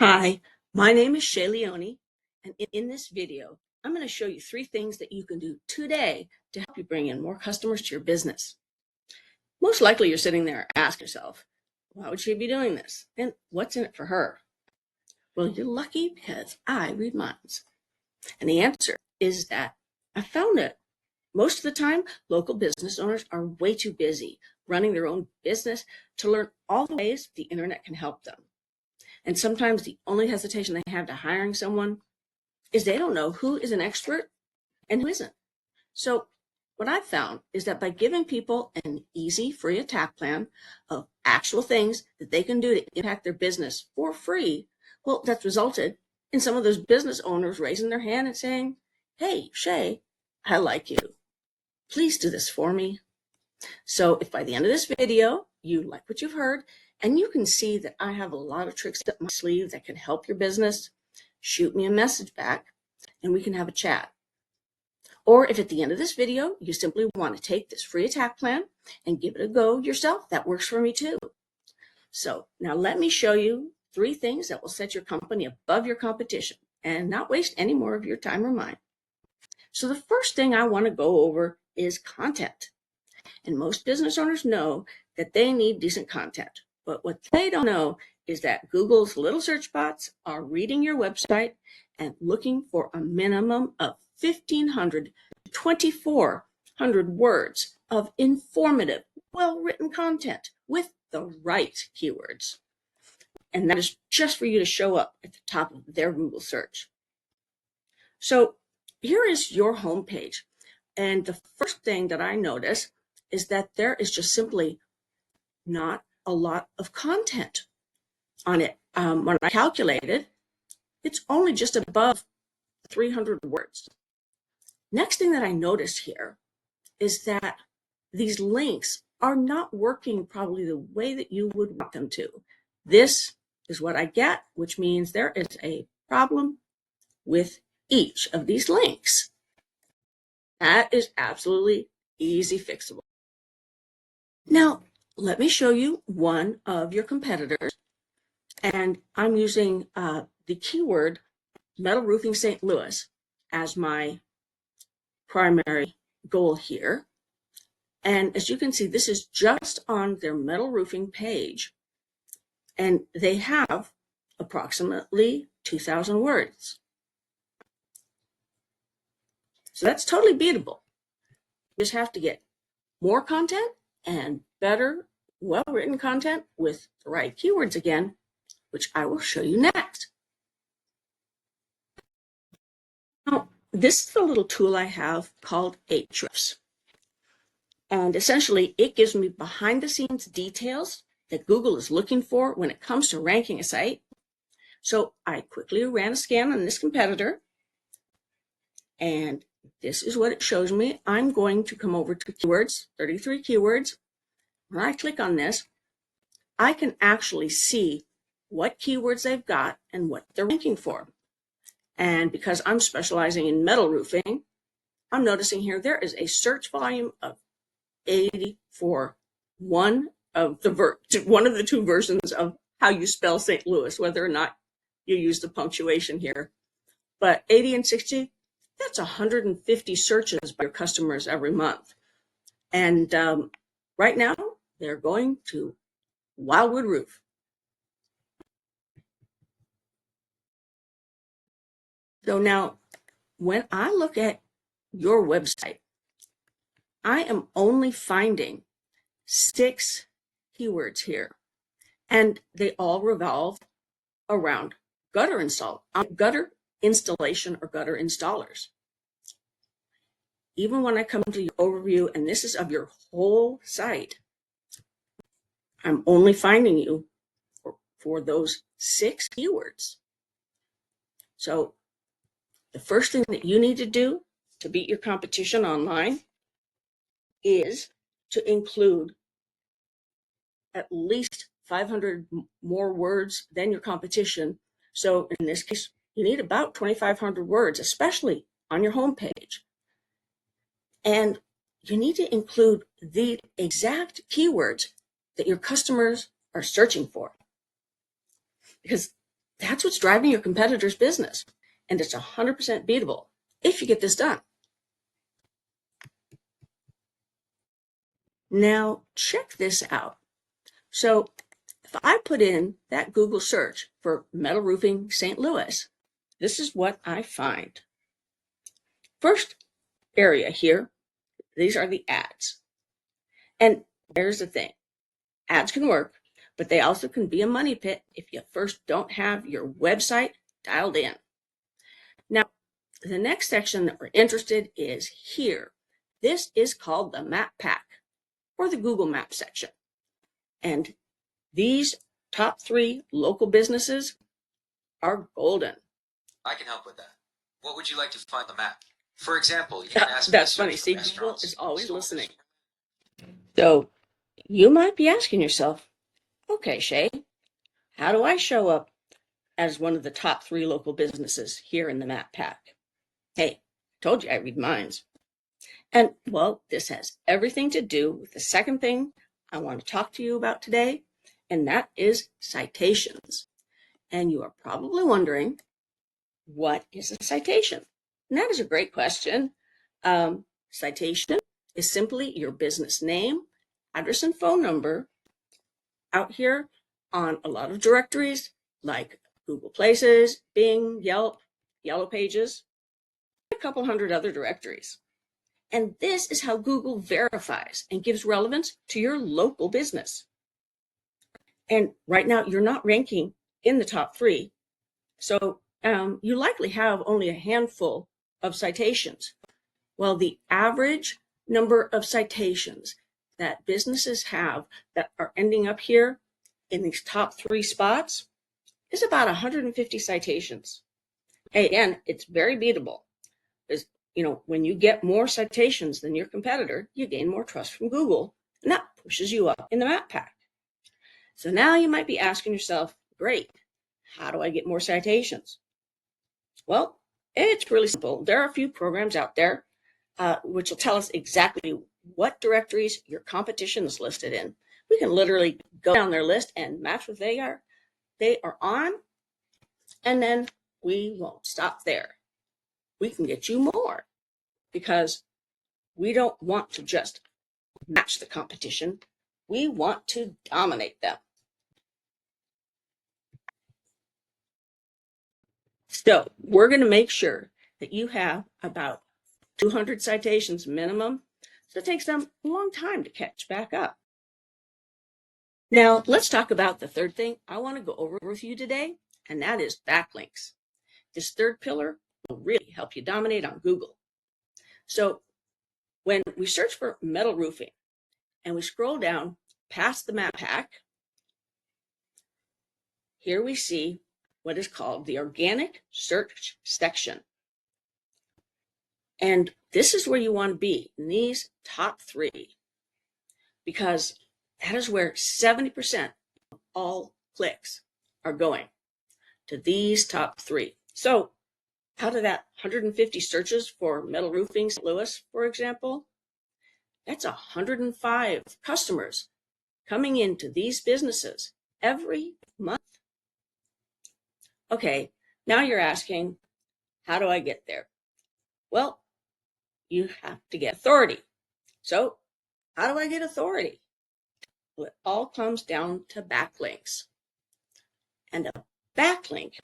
Hi, my name is Shay, and in this video, I'm going to show you 3 things that you can do today to help you bring in more customers to your business. Most likely you're sitting there asking yourself, why would she be doing this? And what's in it for her? Well, you're lucky because I read minds. And the answer is that I found that most of the time, local business owners are way too busy running their own business to learn all the ways the internet can help them. And sometimes the only hesitation they have to hiring someone is they don't know who is an expert and who isn't. So what I've found is that by giving people an easy, free attack plan of actual things that they can do to impact their business for free, well, that's resulted in some of those business owners raising their hand and saying, hey, Shay, I like you. Please do this for me. So if by the end of this video, you like what you've heard, and you can see that I have a lot of tricks up my sleeve that can help your business, shoot me a message back and we can have a chat. Or if at the end of this video, you simply want to take this free attack plan and give it a go yourself, that works for me too. So now let me show you 3 things that will set your company above your competition and not waste any more of your time or mine. So the first thing I want to go over is content. And most business owners know that they need decent content. But what they don't know is that Google's little search bots are reading your website and looking for a minimum of 1,500 to 2,400 words of informative, well-written content with the right keywords. And that is just for you to show up at the top of their Google search. So here is your homepage. And the first thing that I notice is that there is just simply not a lot of content on it. When I calculated, it's only just above 300 words. Next thing that I noticed here is that these links are not working probably the way that you would want them to. This is what I get, which means there is a problem with each of these links. That is absolutely easy fixable. Now, let me show you one of your competitors. And I'm using the keyword metal roofing St. Louis as my primary goal here. And as you can see, this is just on their metal roofing page. And they have approximately 2,000 words. So that's totally beatable. You just have to get more content and better, well-written content with the right keywords again, which I will show you next. Now, this is the little tool I have called Ahrefs. And essentially, it gives me behind-the-scenes details that Google is looking for when it comes to ranking a site. So I quickly ran a scan on this competitor, and this is what it shows me. I'm going to come over to keywords, 33 keywords. When I click on this, I can actually see what keywords they've got and what they're ranking for. And because I'm specializing in metal roofing, I'm noticing here there is a search volume of 80 for one of the 2 versions of how you spell St. Louis, whether or not you use the punctuation here. But 80 and 60, that's 150 searches by your customers every month. And right now, they're going to Wildwood Roof. So now, when I look at your website, I am only finding 6 keywords here, and they all revolve around gutter installation or gutter installers. Even when I come to your overview, and this is of your whole site, I'm only finding you for those 6 keywords. So the first thing that you need to do to beat your competition online is to include at least 500 more words than your competition. So in this case, you need about 2,500 words, especially on your homepage. And you need to include the exact keywords that your customers are searching for. Because That's what's driving your competitor's business. And it's 100% beatable if you get this done. Now, check this out. So if I put in that Google search for metal roofing St. Louis, this is what I find. First area here, these are the ads. And there's the thing. Ads can work, but they also can be a money pit if you first don't have your website dialed in. Now, the next section that we're interested is here. This is called the map pack or the Google Maps section. And these top 3 local businesses are golden. I can help with that. What would you like to find on the map? For example, you can ask That's funny. See, Google is always listening. So you might be asking yourself, okay, Shay, how do I show up as one of the top 3 local businesses here in the map pack? Hey, told you I read minds. And well, this has everything to do with the second thing I want to talk to you about today, and that is citations. And you are probably wondering, what is a citation? And that is a great question. Citation is simply your business name, address, and phone number out here on a lot of directories like Google Places, Bing, Yelp, Yellow Pages, a couple hundred other directories. And this is how Google verifies and gives relevance to your local business. And right now, you're not ranking in the top 3. So you likely have only a handful of citations. Well, the average number of citations that businesses have that are ending up here in these top 3 spots is about 150 citations. Hey, again, it's very beatable. Because, when you get more citations than your competitor, you gain more trust from Google, and that pushes you up in the map pack. So now you might be asking yourself, great, how do I get more citations? Well, it's really simple. There are a few programs out there which will tell us exactly what directories your competition is listed in. We can literally go down their list and match what they are on, and then we won't stop there. We can get you more because we don't want to just match the competition. We want to dominate them. So we're going to make sure that you have about 200 citations minimum. So it takes them a long time to catch back up. Now, let's talk about the third thing I want to go over with you today, and that is backlinks. This third pillar will really help you dominate on Google. So when we search for metal roofing and we scroll down past the map pack, here we see what is called the organic search section. And this is where you want to be in these top 3, because that is where 70% of all clicks are going, to these top 3. So out of that 150 searches for metal roofing St. Louis, for example, that's 105 customers coming into these businesses every month. Okay, now you're asking, how do I get there? Well, you have to get authority. So how do I get authority? Well, it all comes down to backlinks. And a backlink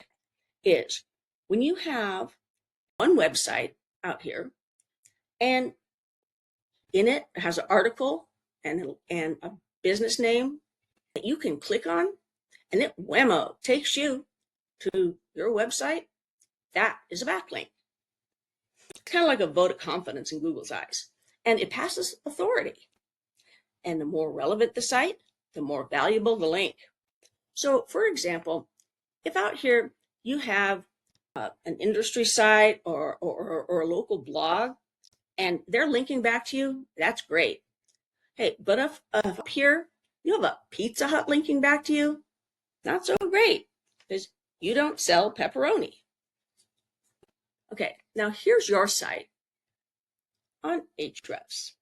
is when you have one website out here, and in it has an article and a business name that you can click on, and it whammo takes you to your website. That is a backlink. It's kind of like a vote of confidence in Google's eyes, and it passes authority. And the more relevant the site, the more valuable the link. So, for example, if out here you have an industry site or a local blog, and they're linking back to you, that's great. Hey, but if up here you have a Pizza Hut linking back to you, not so great, because you don't sell pepperoni. Okay, now here's your site on Ahrefs.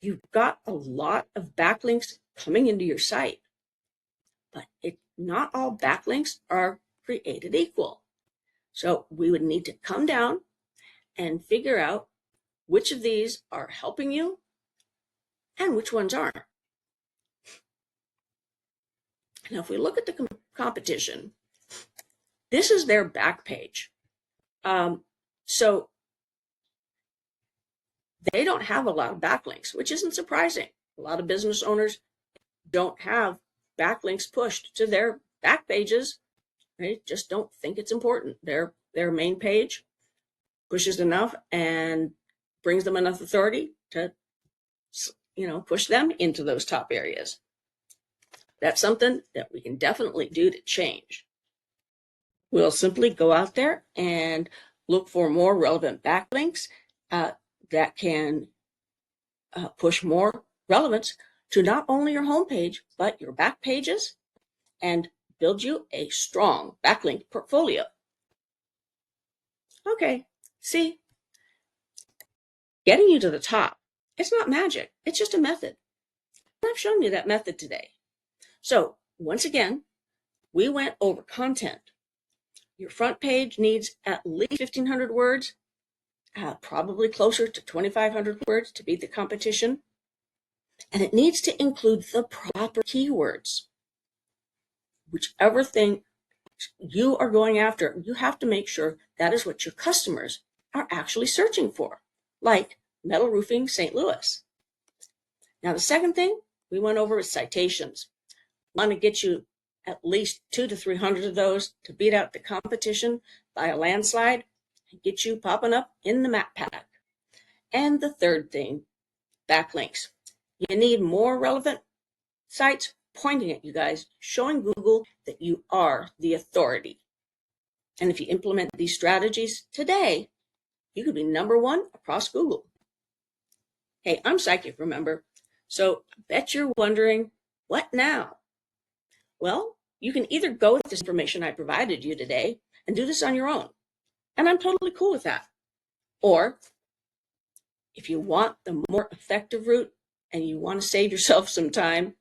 You've got a lot of backlinks coming into your site, but not all backlinks are created equal. So we would need to come down and figure out which of these are helping you and which ones aren't. Now, if we look at the competition, this is their back page. So they don't have a lot of backlinks, which isn't surprising. A lot of business owners don't have backlinks pushed to their back pages. They just don't think it's important. Their main page pushes enough and brings them enough authority to, push them into those top areas. That's something that we can definitely do to change. We'll simply go out there and look for more relevant backlinks that can push more relevance to not only your homepage, but your back pages, and build you a strong backlink portfolio. Okay, see, getting you to the top, it's not magic. It's just a method. And I've shown you that method today. So once again, we went over content. Your front page needs at least 1,500 words, probably closer to 2,500 words to beat the competition. And it needs to include the proper keywords. Whichever thing you are going after, you have to make sure that is what your customers are actually searching for, like metal roofing St. Louis. Now, the second thing we went over is citations. We want to get you at least 200 to 300 of those to beat out the competition by a landslide and get you popping up in the map pack. And the third thing, backlinks. You need more relevant sites pointing at you guys, showing Google that you are the authority. And if you implement these strategies today, you could be #1 across Google. Hey, I'm psychic, remember? So I bet you're wondering, what now? Well, you can either go with this information I provided you today and do this on your own. And I'm totally cool with that. Or if you want the more effective route and you want to save yourself some time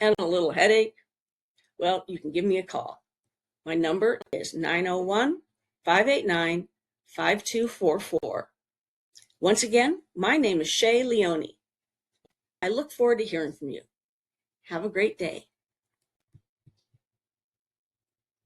and a little headache, well, you can give me a call. My number is 901-589-5244. Once again, my name is Shay Leone. I look forward to hearing from you. Have a great day.